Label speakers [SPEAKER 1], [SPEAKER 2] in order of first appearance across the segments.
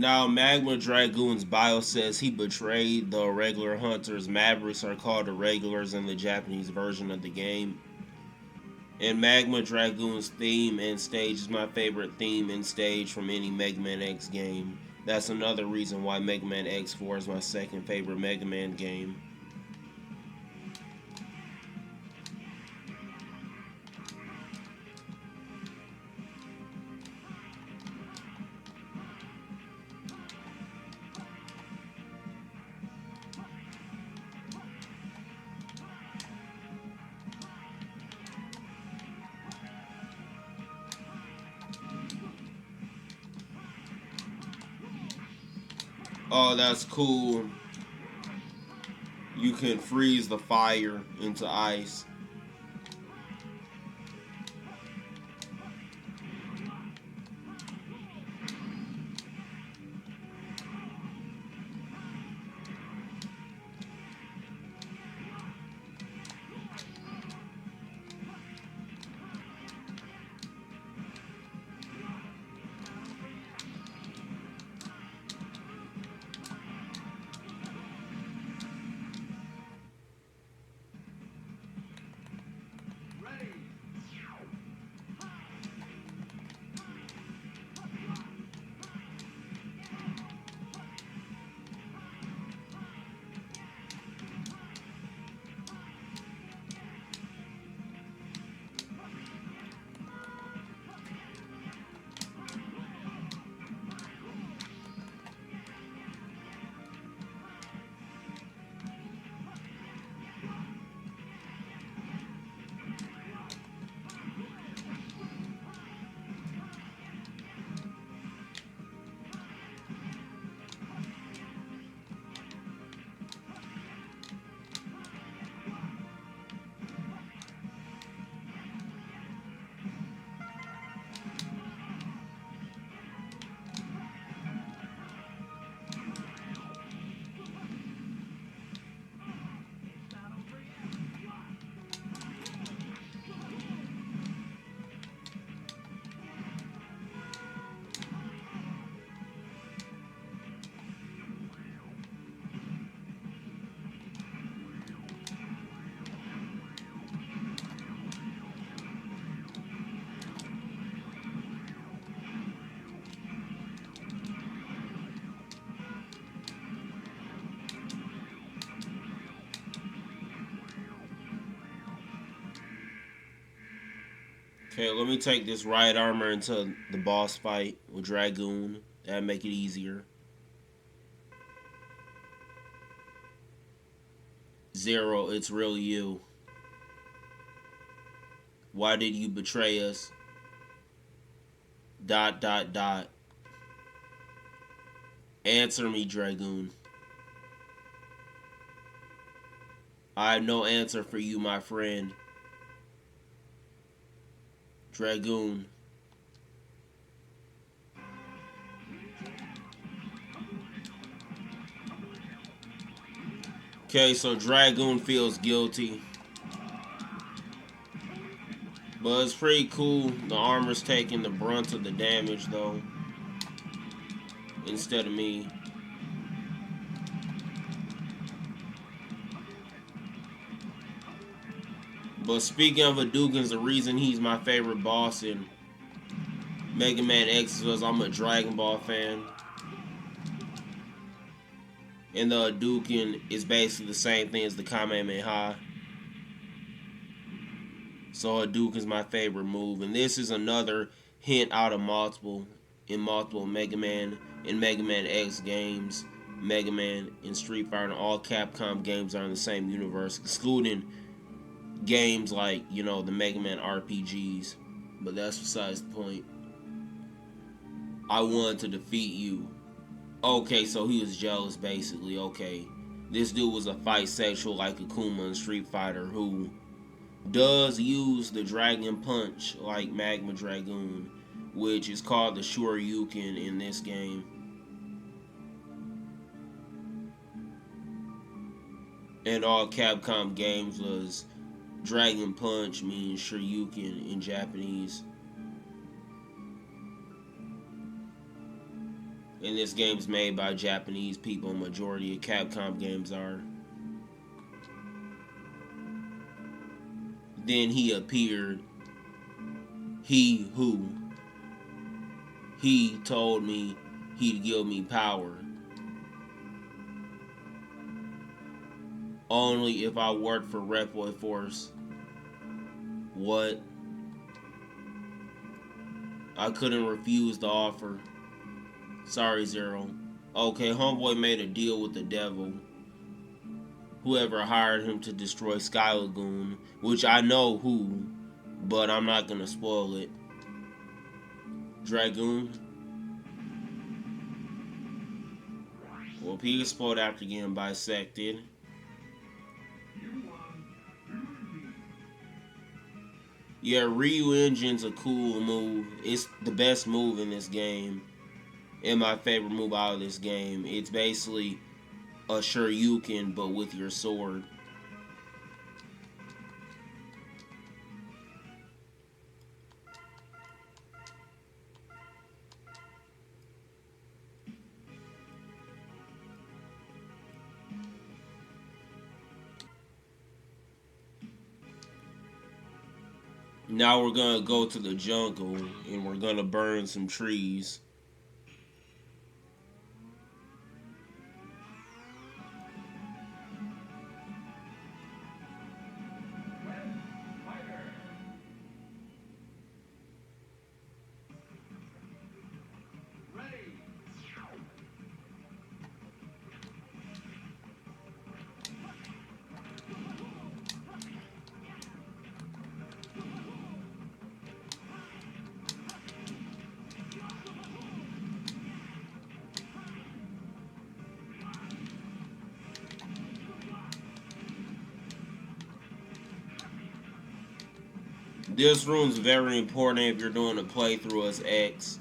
[SPEAKER 1] Now, Magma Dragoon's bio says he betrayed the regular hunters. Mavericks are called the regulars in the Japanese version of the game. And Magma Dragoon's theme and stage is my favorite theme and stage from any Mega Man X game. That's another reason why Mega Man X4 is my second favorite Mega Man game. Oh, that's cool. You can freeze the fire into ice. Okay, let me take this right armor into the boss fight with Dragoon. That'd make it easier. Zero, it's really you. Why did you betray us? Dot dot dot. Answer me, Dragoon. I have no answer for you, my friend. Dragoon. Okay, so Dragoon feels guilty. But it's pretty cool. The armor's taking the brunt of the damage, though. Instead of me. But speaking of Hadouken's, the reason he's my favorite boss in Mega Man X is because I'm a Dragon Ball fan. And the Hadouken is basically the same thing as the Kamehameha. So Hadouken's my favorite move. And this is another hint out of multiple Mega Man and Mega Man X games. Mega Man and Street Fighter and all Capcom games are in the same universe, excluding games like, the Mega Man RPGs. But that's besides the point. I wanted to defeat you. Okay, so he was jealous, basically. Okay. This dude was a fight sexual like Akuma in Street Fighter who does use the Dragon Punch like Magma Dragoon, which is called the Shoryuken in this game. And all Capcom games was Dragon Punch means Shoryuken in Japanese. And this game's made by Japanese people. Majority of Capcom games are. Then he appeared. He who. He told me he'd give me power. Only if I worked for Reploid Force. What? I couldn't refuse the offer. Sorry, Zero. Okay, homeboy made a deal with the devil. Whoever hired him to destroy Sky Lagoon, which I know who, but I'm not gonna spoil it. Dragoon. Well, he exploded after getting bisected. Yeah, Ryu Engine's a cool move. It's the best move in this game. And my favorite move out of this game. It's basically a Shoryuken, but with your sword. Now we're gonna go to the jungle and we're gonna burn some trees. This room's very important if you're doing a playthrough as X.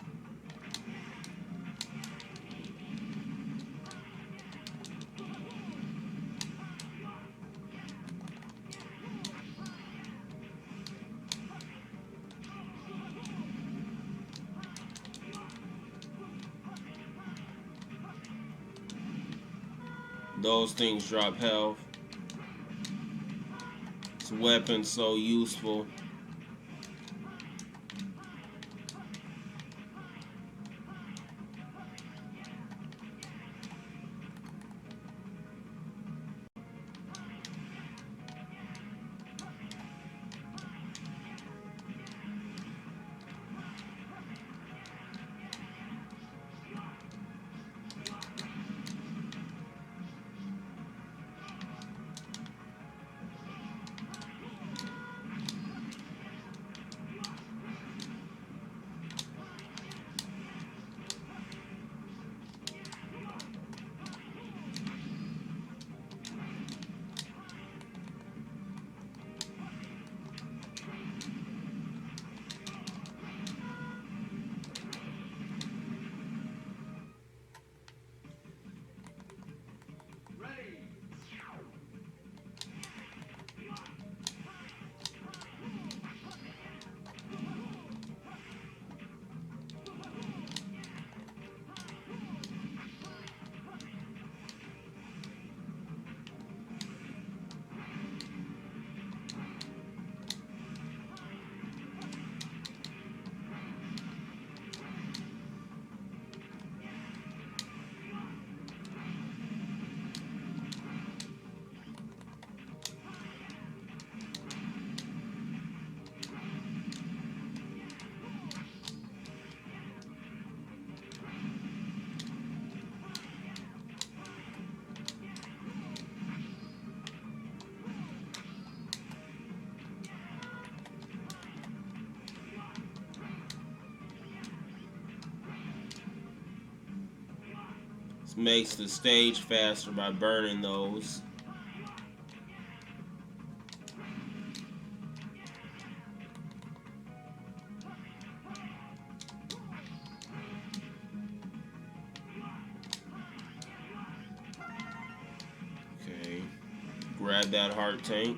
[SPEAKER 1] Those things drop health. This weapon's so useful. This makes the stage faster by burning those. Okay. Grab that heart tank.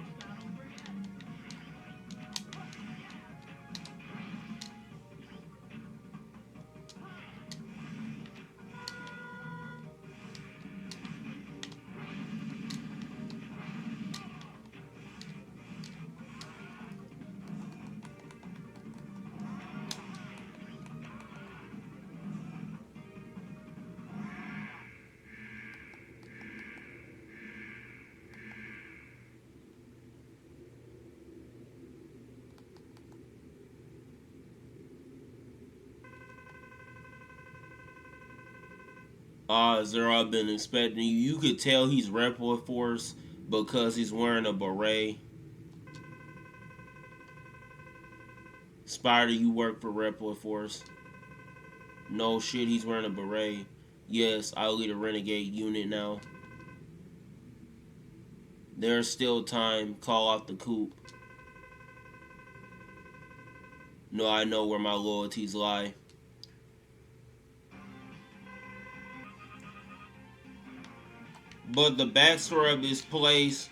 [SPEAKER 1] Zero, I've been expecting you. You could tell he's Report Force because he's wearing a beret. Spider, you work for Report Force. No shit, he's wearing a beret. Yes, I'll lead a renegade unit now. There's still time. Call off the coup. No, I know where my loyalties lie. But the backstory of this place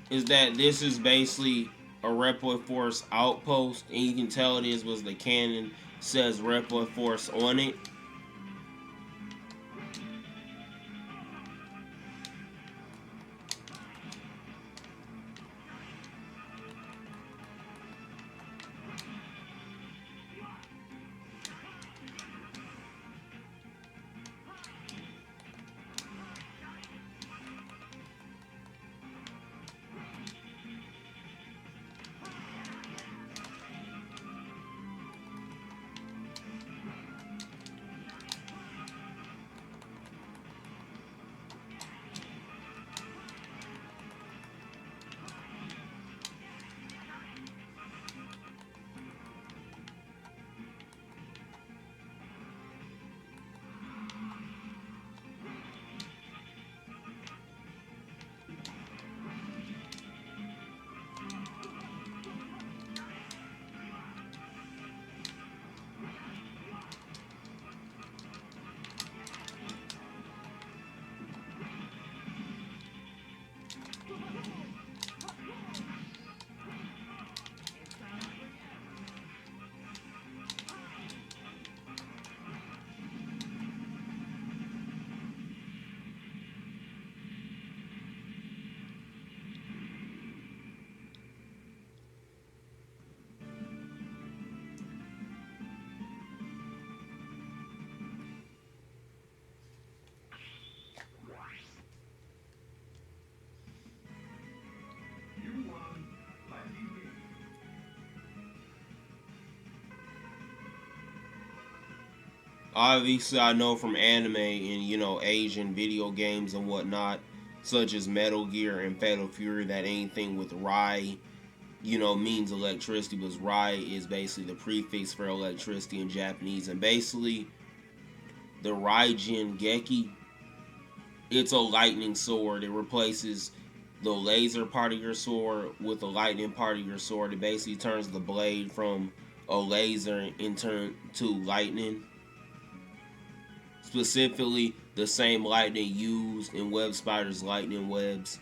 [SPEAKER 1] is that this is basically a Report Force outpost, and you can tell it is was the cannon says Report Force on it. Obviously, I know from anime and Asian video games and whatnot, such as Metal Gear and Fatal Fury, that anything with Rai, means electricity, because Rai is basically the prefix for electricity in Japanese, and basically the Raijin Geki, it's a lightning sword. It replaces the laser part of your sword with the lightning part of your sword. It basically turns the blade from a laser into lightning. Specifically, the same lightning used in Web Spider's lightning webs.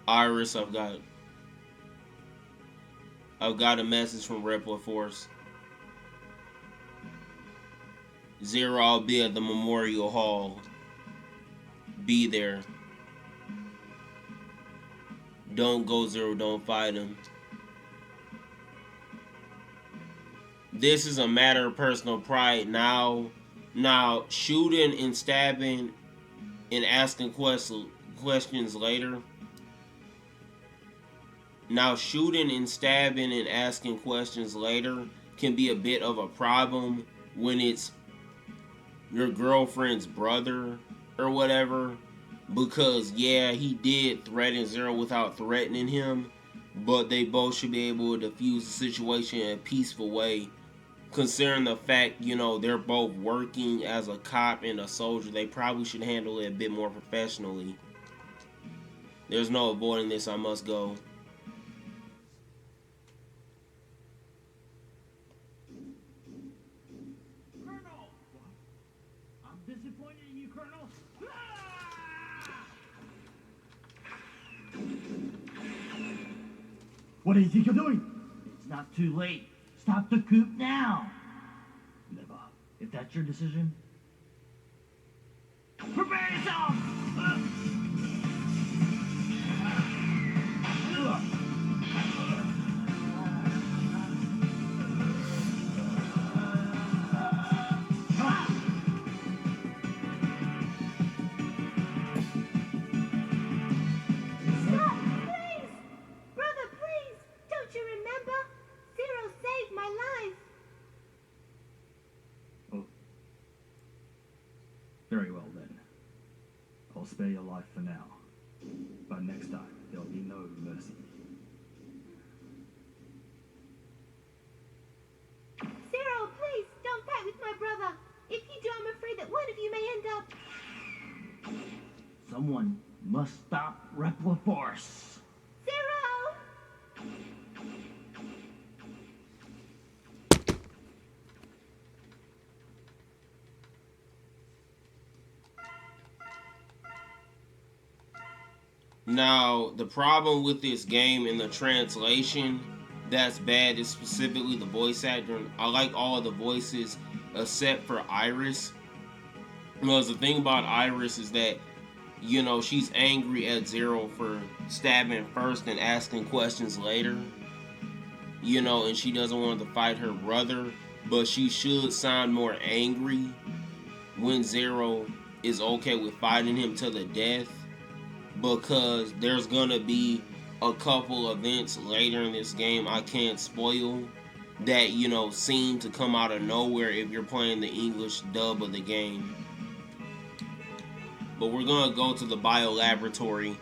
[SPEAKER 1] Iris, I've got a message from Report Force. Zero, I'll be at the Memorial Hall. Be there. Don't go, Zero, don't fight him. This is a matter of personal pride. Now shooting and stabbing and asking questions later. Now shooting and stabbing and asking questions later can be a bit of a problem when it's your girlfriend's brother or whatever. Because, yeah, he did threaten Zero without threatening him, but they both should be able to defuse the situation in a peaceful way. Considering the fact, they're both working as a cop and a soldier, they probably should handle it a bit more professionally. There's no avoiding this, I must go.
[SPEAKER 2] Colonel! I'm disappointed in you, Colonel. What do you think you're doing? It's not too late. Stop the coup now. Never. If that's your decision, prepare yourself! Very well then. I'll spare your life for now. But next time, there'll be no mercy.
[SPEAKER 3] Cyril, please, don't fight with my brother. If you do, I'm afraid that one of you may end up...
[SPEAKER 2] Someone must stop Repliforce.
[SPEAKER 3] Cyril!
[SPEAKER 1] Now, the problem with this game in the translation that's bad is specifically the voice acting. I like all of the voices except for Iris. Because the thing about Iris is that, you know, she's angry at Zero for stabbing first and asking questions later. You know, and she doesn't want to fight her brother, but she should sound more angry when Zero is okay with fighting him to the death. Because there's gonna be a couple events later in this game I can't spoil that, you know, seem to come out of nowhere if you're playing the English dub of the game. But we're gonna go to the bio laboratory.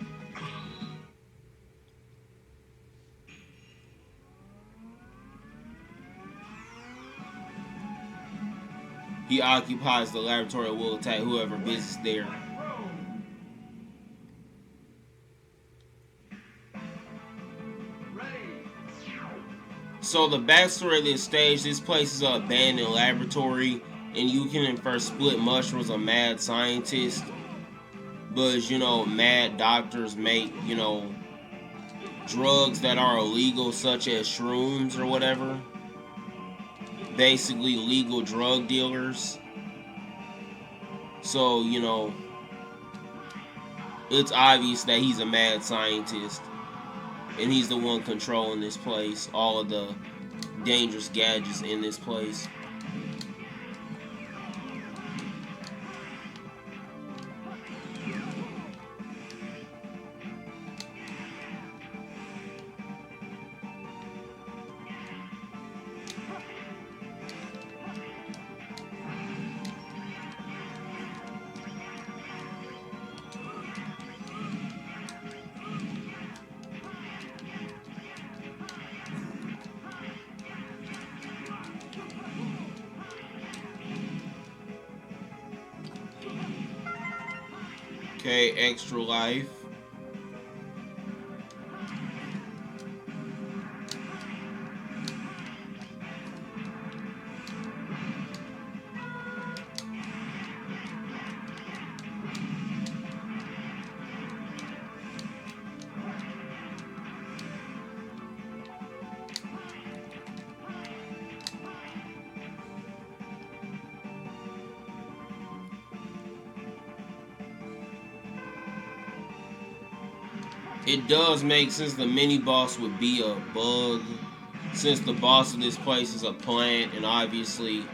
[SPEAKER 1] He occupies the laboratory and will attack whoever visits there. So the backstory of this stage, this place is an abandoned laboratory, and you can infer Split Mushroom's a mad scientist. But, you know, mad doctors make, you know, drugs that are illegal, such as shrooms or whatever. Basically legal drug dealers. So, you know, it's obvious that he's a mad scientist. And he's the one controlling this place. All of the dangerous gadgets in this place. Okay, extra life. It does make sense the mini boss would be a bug, since the boss of this place is a plant, and obviously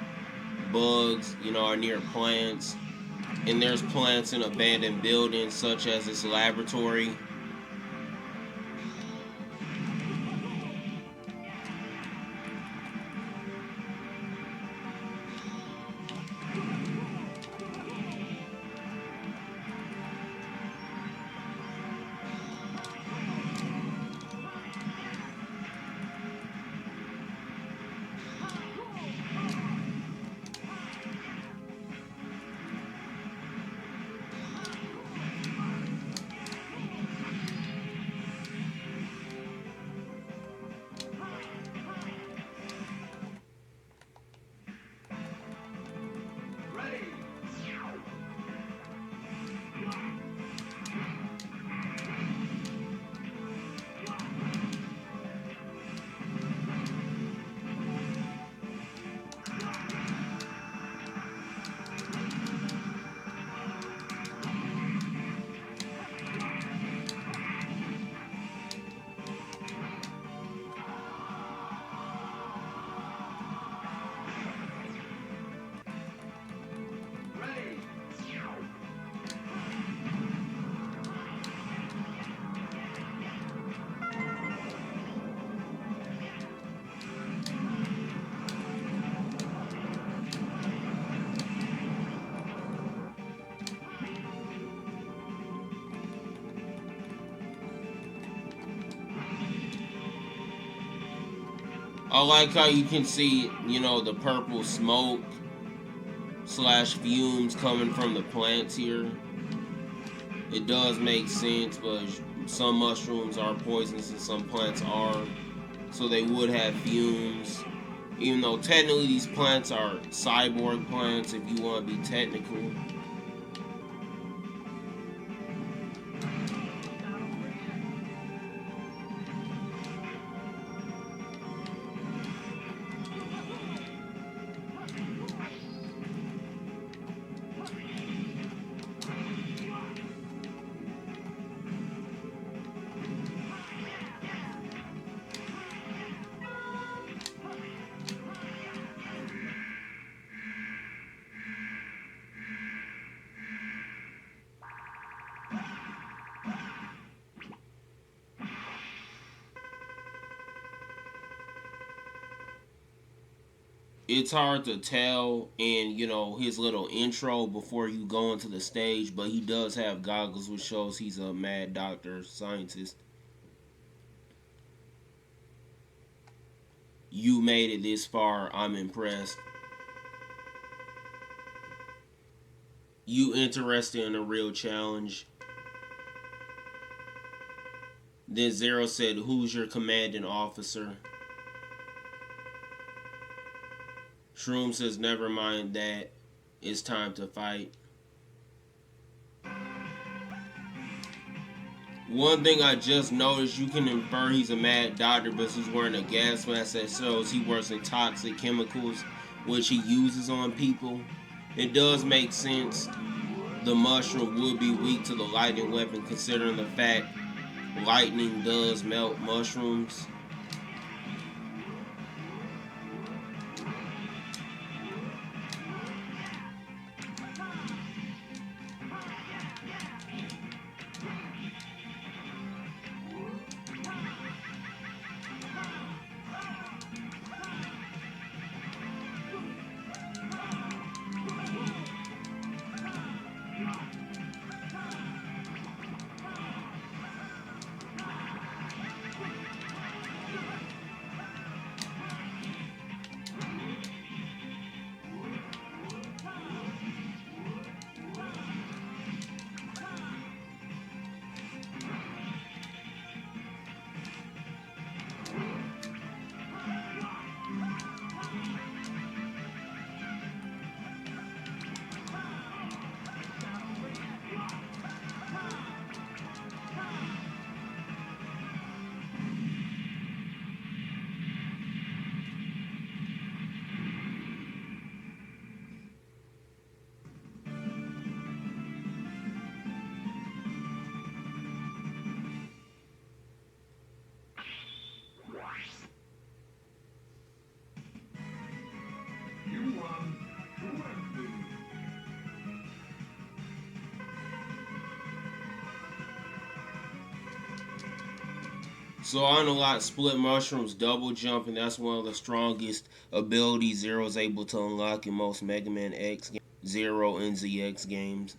[SPEAKER 1] bugs, you know, are near plants, and there's plants in abandoned buildings such as this laboratory. I like how you can see, the purple smoke slash fumes coming from the plants here. It does make sense, but some mushrooms are poisonous and some plants are. So they would have fumes. Even though technically these plants are cyborg plants, if you want to be technical. It's hard to tell in his little intro before you go into the stage, but he does have goggles, which shows he's a mad doctor scientist. You made it this far. I'm impressed. You interested in a real challenge? Then Zero said, "Who's your commanding officer?" Shroom says, "Never mind that. It's time to fight." One thing I just noticed, you can infer he's a mad doctor, but he's wearing a gas mask that shows he works in toxic chemicals, which he uses on people. It does make sense. The mushroom would be weak to the lightning weapon, considering the fact lightning does melt mushrooms. So I unlocked split mushrooms double jump, and that's one of the strongest abilities Zero is able to unlock in most Mega Man X, Zero, and ZX games.